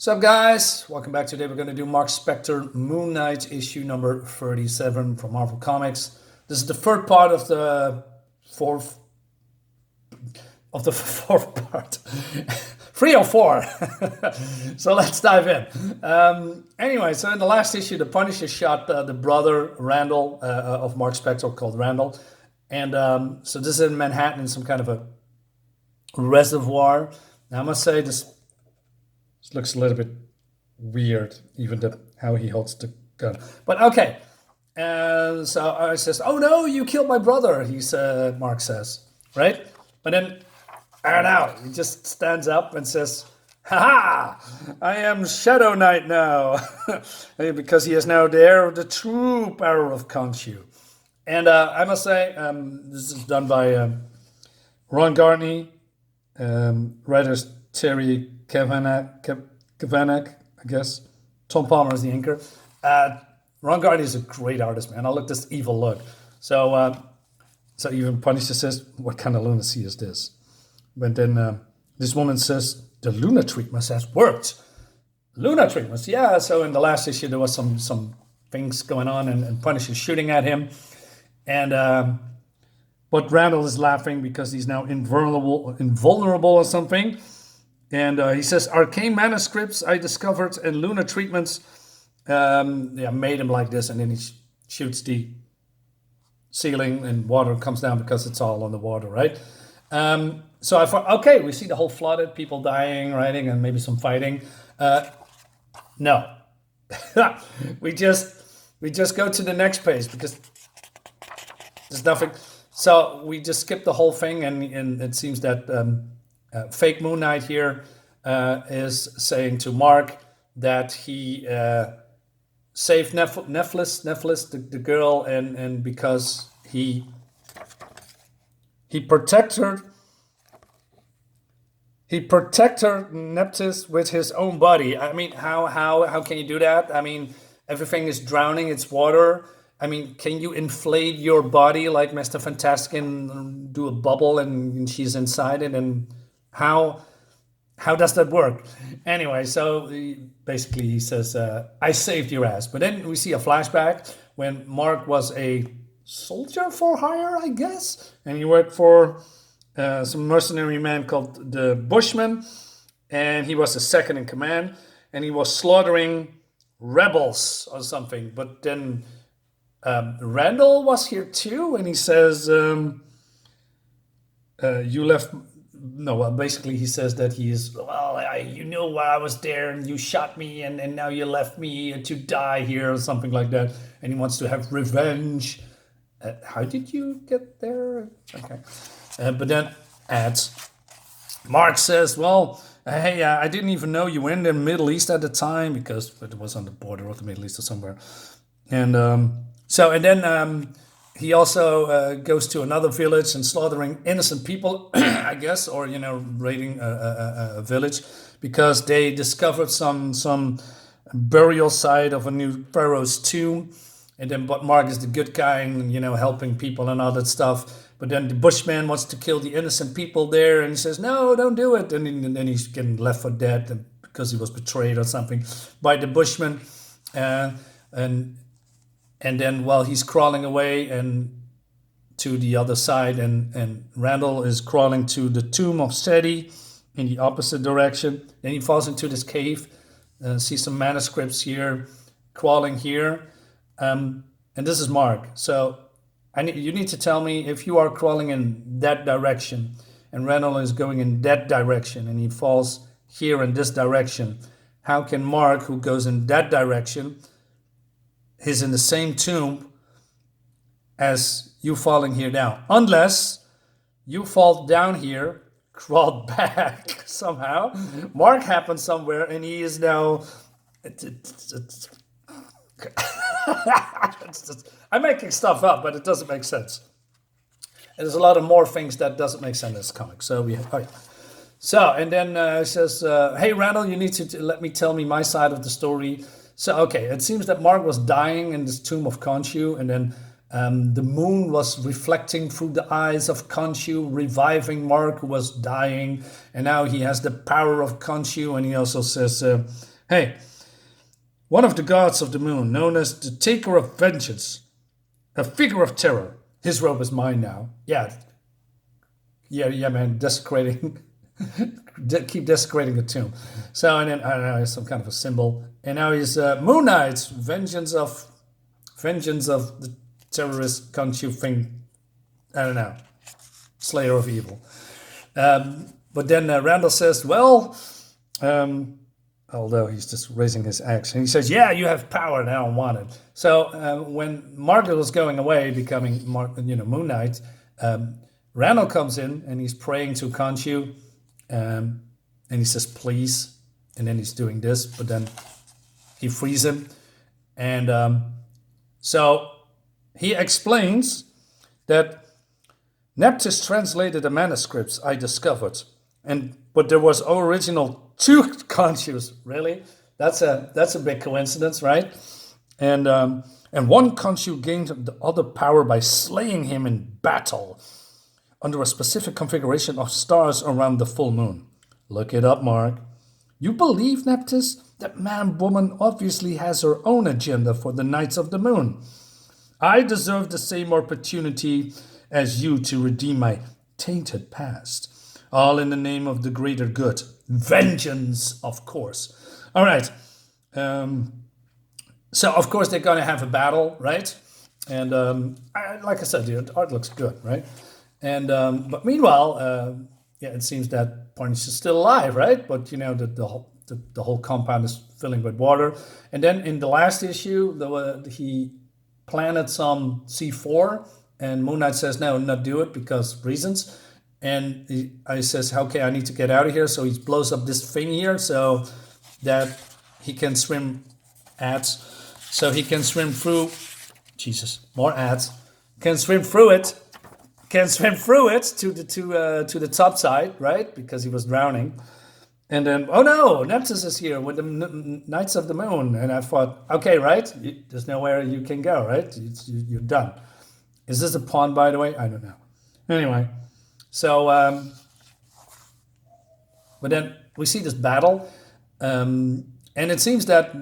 What's up, guys? Welcome back. Today we're going to do Marc Spector Moon Knight issue number 37 from Marvel Comics. This is the third part of the fourth fourth part. 3 or 4. So let's dive in. Anyway, so in the last issue, the Punisher shot the brother Randall of Marc Spector, called Randall, and so this is in Manhattan, in some kind of a reservoir. Now I must say this looks a little bit weird, even how he holds the gun. But okay. And so I says, "Oh no, you killed my brother," Mark says, right? But then, I don't know, he just stands up and says, "Ha ha! I am Shadow Knight now," because he is now there, the true power of Khonshu. And I must say, this is done by Ron Garney, writers Terry Kavanagh, I guess. Tom Palmer is the inker. Ron Garney is a great artist, man. I look this evil look. So even Punisher says, "What kind of lunacy is this?" But then this woman says, "The Luna treatment has worked." Luna treatments, yeah. So in the last issue, there was some things going on, and Punisher shooting at him, and but Randall is laughing because he's now invulnerable or something. And he says, "Arcane manuscripts I discovered and Luna treatments made him like this." And then he shoots the ceiling and water comes down because it's all on the water, right? So I thought, okay, we see the whole flooded, people dying, right? And maybe some fighting. No. we just go to the next page because there's nothing. So we just skip the whole thing, and it seems that fake Moon Knight here is saying to Mark that he saved Nephlis, the girl, and because he protected Nephthys with his own body. I mean, how can you do that? I mean, everything is drowning, it's water. I mean, can you inflate your body like Mr. Fantastic and do a bubble and she's inside it? And how does that work? Anyway, so basically he says, "I saved your ass." But then we see a flashback when Mark was a soldier for hire, I guess, and he worked for some mercenary man called the Bushman, and he was the second in command, and he was slaughtering rebels or something. But then Randall was here too, and he says, "You left." No, well, basically he says that he is, "Well, I was there and you shot me and now you left me to die here," or something like that. And he wants to have revenge. How did you get there? Okay. But then Mark says, "Well, hey, I didn't even know you were in the Middle East at the time," because it was on the border of the Middle East or somewhere. And then he also goes to another village and slaughtering innocent people, I guess, or raiding a village because they discovered some burial site of a new pharaoh's tomb. And then, but Mark is the good guy and helping people and all that stuff. But then the Bushman wants to kill the innocent people there, and he says, "No, don't do it." And then he's getting left for dead because he was betrayed or something by the Bushman, And then while he's crawling away and to the other side, and Randall is crawling to the tomb of Seti in the opposite direction. Then he falls into this cave, sees some manuscripts here, crawling here. And this is Mark. So you need to tell me if you are crawling in that direction and Randall is going in that direction and he falls here in this direction. How can Mark, who goes in that direction, is in the same tomb as you falling here down? Unless you fall down here, crawled back somehow. Mark happened somewhere and he is now... I'm making stuff up, but it doesn't make sense. And there's a lot of more things that doesn't make sense in this comic. And then it says, "Hey, Randall, you need to let me tell me my side of the story." So, okay, it seems that Mark was dying in this tomb of Khonshu, and then the moon was reflecting through the eyes of Khonshu, reviving Mark, who was dying, and now he has the power of Khonshu, and he also says, Hey, one of the gods of the moon, known as the Taker of Vengeance, a figure of terror. His robe is mine now. Yeah, man, desecrating, keep desecrating the tomb. So, and then I don't know, it's some kind of a symbol. And now he's Moon Knight, vengeance of the terrorist Khonshu thing. I don't know, Slayer of Evil. But then Randall says, well, although he's just raising his axe, and he says, yeah, you have power now, wanted. So when Margaret was going away, becoming Moon Knight, Randall comes in and he's praying to Khonshu, and he says, please, and then he's doing this, but then he frees him. And so he explains that Nephthys translated the manuscripts I discovered, but there was original 2 Khonshus. Really, that's a big coincidence, right? And one Khonshu gained the other power by slaying him in battle under a specific configuration of stars around the full moon. Look it up, Mark. You believe, Nephthys? That man-woman obviously has her own agenda for the Knights of the Moon. I deserve the same opportunity as you to redeem my tainted past. All in the name of the greater good. Vengeance, of course. All right. So, of course, they're going to have a battle, right? And like I said, the art looks good, right? And but meanwhile, it seems that Punisher is still alive, right? But, the whole compound is filling with water. And then in the last issue, he planted some C4, and Moon Knight says, no, not do it because reasons. And he says, okay, I need to get out of here. So he blows up this thing here so that he can swim through. Jesus, more ads. Can swim through it to the top side, right? Because he was drowning. And then, oh no, Nephthys is here with the Knights of the Moon. And I thought, okay, right? There's nowhere you can go, right? You're done. Is this a pond, by the way? I don't know. Anyway, so, but then we see this battle. And it seems that,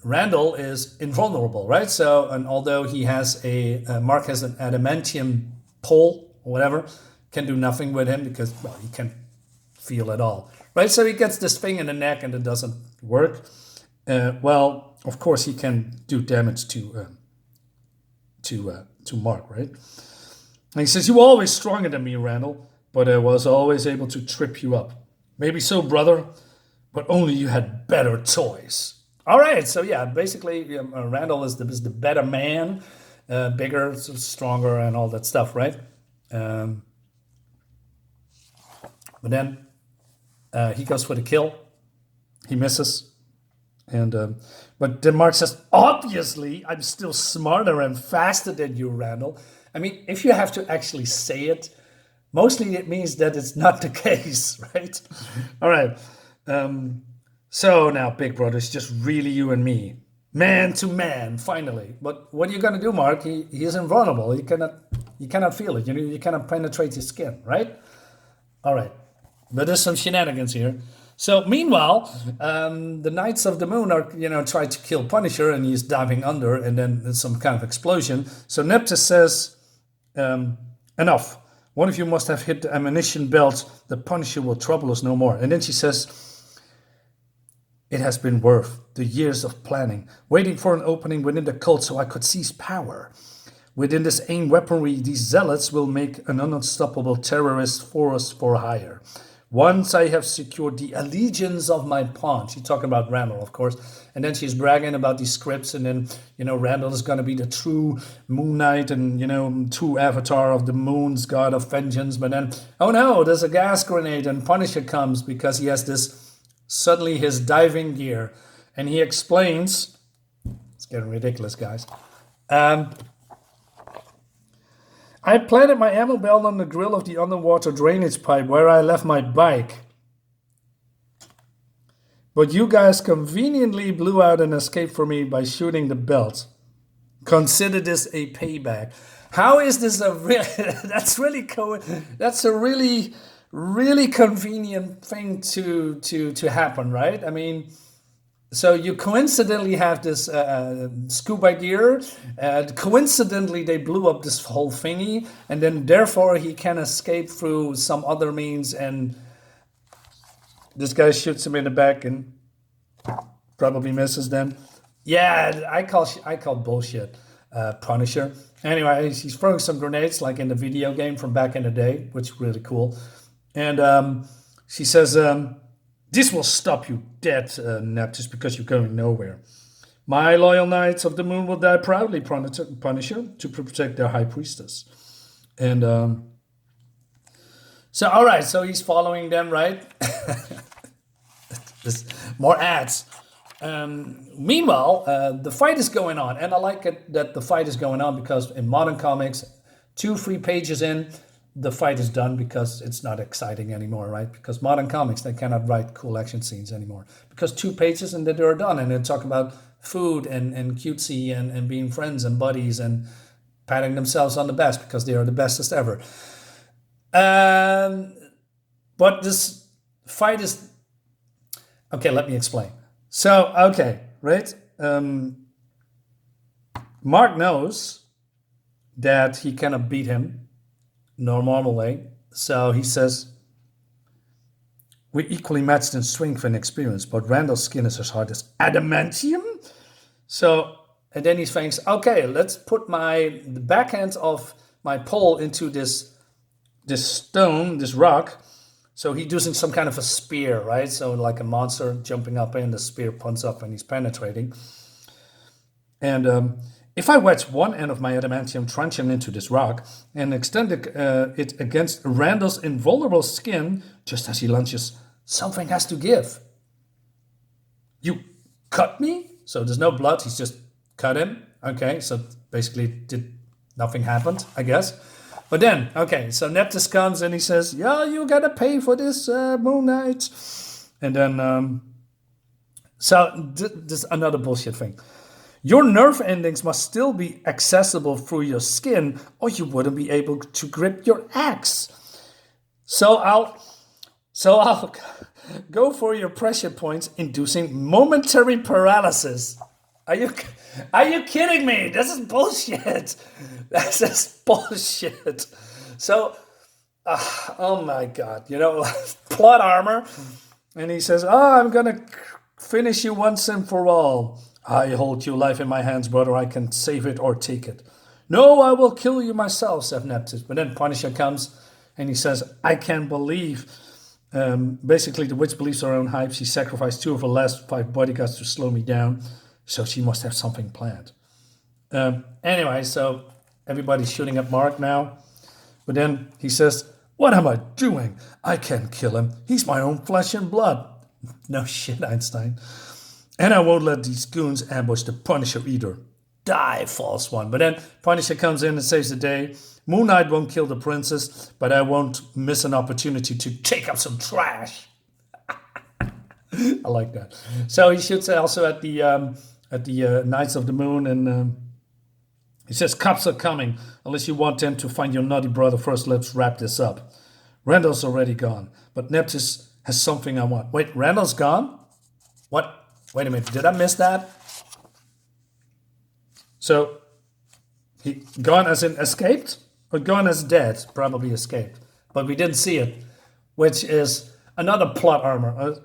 Randall is invulnerable, right? So, and although he has Mark has an adamantium pole or whatever, can do nothing with him because, well, he can't feel at all. Right, so he gets this thing in the neck and it doesn't work. Well, of course he can do damage to Mark, right? And he says, "You were always stronger than me, Randall, but I was always able to trip you up. Maybe so, brother, but only you had better toys." All right, so yeah, basically Randall is the better man, bigger, stronger, and all that stuff, right? But then. He goes for the kill. He misses. But then Mark says, obviously, I'm still smarter and faster than you, Randall. I mean, if you have to actually say it, mostly it means that it's not the case, right? All right. So now, Big Brother, it's just really you and me. Man to man, finally. But what are you going to do, Mark? He is invulnerable. You cannot feel it. You cannot penetrate his skin, right? All right. But there's some shenanigans here. So meanwhile, the Knights of the Moon are, try to kill Punisher, and he's diving under, and then there's some kind of explosion. So Nephthys says, enough. One of you must have hit the ammunition belt. The Punisher will trouble us no more. And then she says, it has been worth the years of planning, waiting for an opening within the cult so I could seize power. Within this aim weaponry, these zealots will make an unstoppable terrorist force for hire. Once I have secured the allegiance of my pawn. She's talking about Randall, of course. And then she's bragging about these scripts. And then, Randall is going to be the true Moon Knight and, true avatar of the moon's god of vengeance. But then, oh no, there's a gas grenade and Punisher comes because he has suddenly his diving gear. And he explains, it's getting ridiculous, guys. I planted my ammo belt on the grill of the underwater drainage pipe where I left my bike. But you guys conveniently blew out an escape for me by shooting the belt. Consider this a payback. How is this that's a really convenient thing to happen, right? I mean, So you coincidentally have this scuba gear. Coincidentally, they blew up this whole thingy, and then therefore he can escape through some other means. And this guy shoots him in the back and probably misses. Then, yeah, I call bullshit, Punisher. Anyway, he's throwing some grenades like in the video game from back in the day, which is really cool. And she says, "This will stop you dead, Neptus, because you're going nowhere. My loyal knights of the moon will die proudly, Punisher, to protect their high priestess." And so, all right, so he's following them, right? This, more ads. Meanwhile, the fight is going on, and I like it that the fight is going on because in modern comics, 2-3 pages in, the fight is done because it's not exciting anymore, right? Because modern comics, they cannot write cool action scenes anymore because 2 pages and then they're done, and they talk about food and cutesy and being friends and buddies and patting themselves on the back because they are the bestest ever. But this fight is okay. Let me explain. So, okay, right? Mark knows that he cannot beat him no normal way. So he says, "We're equally matched in strength and experience, but Randall's skin is as hard as adamantium." So, and then he thinks, okay, let's put the backhand of my pole into this stone, this rock. So he's using some kind of a spear, right? So like a monster jumping up in, the spear punts up and he's penetrating. And if I wedge one end of my adamantium truncheon into this rock and extend it against Randall's invulnerable skin, just as he lunges, something has to give. "You cut me?" So there's no blood, he's just cut him. Okay, so basically nothing happened, I guess. But then, okay, so Neptus comes and he says, "Yeah, you gotta pay for this, Moon Knight." And then, this another bullshit thing. "Your nerve endings must still be accessible through your skin, or you wouldn't be able to grip your axe. So I'll go for your pressure points, inducing momentary paralysis." Are you kidding me? This is bullshit. This is bullshit. So, oh my God, plot armor. And he says, "Oh, I'm going to finish you once and for all. I hold your life in my hands, brother. I can save it or take it." "No, I will kill you myself," said Neptus. But then Punisher comes and he says, "I can't believe." Basically, the witch believes her own hype. She sacrificed 2 of her last 5 bodyguards to slow me down. So she must have something planned. Anyway, so everybody's shooting at Mark now. But then he says, "What am I doing? I can't kill him. He's my own flesh and blood." No shit, Einstein. "And I won't let these goons ambush the Punisher either." Die, false one. But then Punisher comes in and saves the day. "Moon Knight won't kill the princess, but I won't miss an opportunity to take up some trash." I like that. So he shoots also at the Knights of the Moon, and he says, "Cops are coming. Unless you want them to find your naughty brother first, let's wrap this up. Randall's already gone, but Neptus has something I want." Wait, Randall's gone? What? Wait a minute, did I miss that? So, he gone as in escaped? Or gone as dead? Probably escaped. But we didn't see it, which is another plot armor.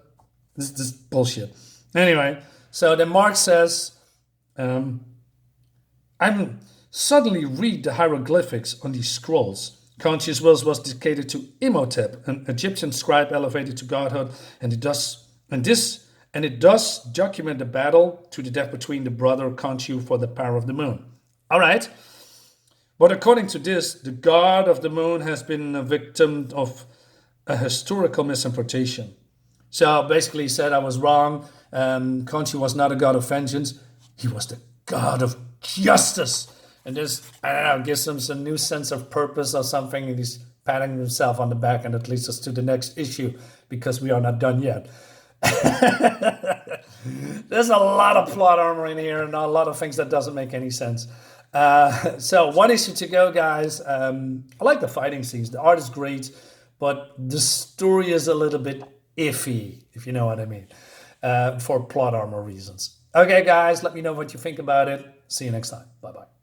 This bullshit. Anyway, so then Mark says, "I'm suddenly read the hieroglyphics on these scrolls. Conscious wills was dedicated to Imhotep, an Egyptian scribe elevated to godhood, and it does document the battle to the death between the brother Khonshu for the power of the moon." All right. But according to this, the god of the moon has been a victim of a historical misinterpretation. So basically he said I was wrong. Khonshu was not a god of vengeance. He was the god of justice. And this, I don't know, gives him some new sense of purpose or something. And he's patting himself on the back, and it leads us to the next issue because we are not done yet. There's a lot of plot armor in here and a lot of things that doesn't make any sense. So 1 issue to go, guys. I like the fighting scenes. The art is great, but the story is a little bit iffy, if you know what I mean. for plot armor reasons. Okay, guys, let me know what you think about it. See you next time. Bye-bye.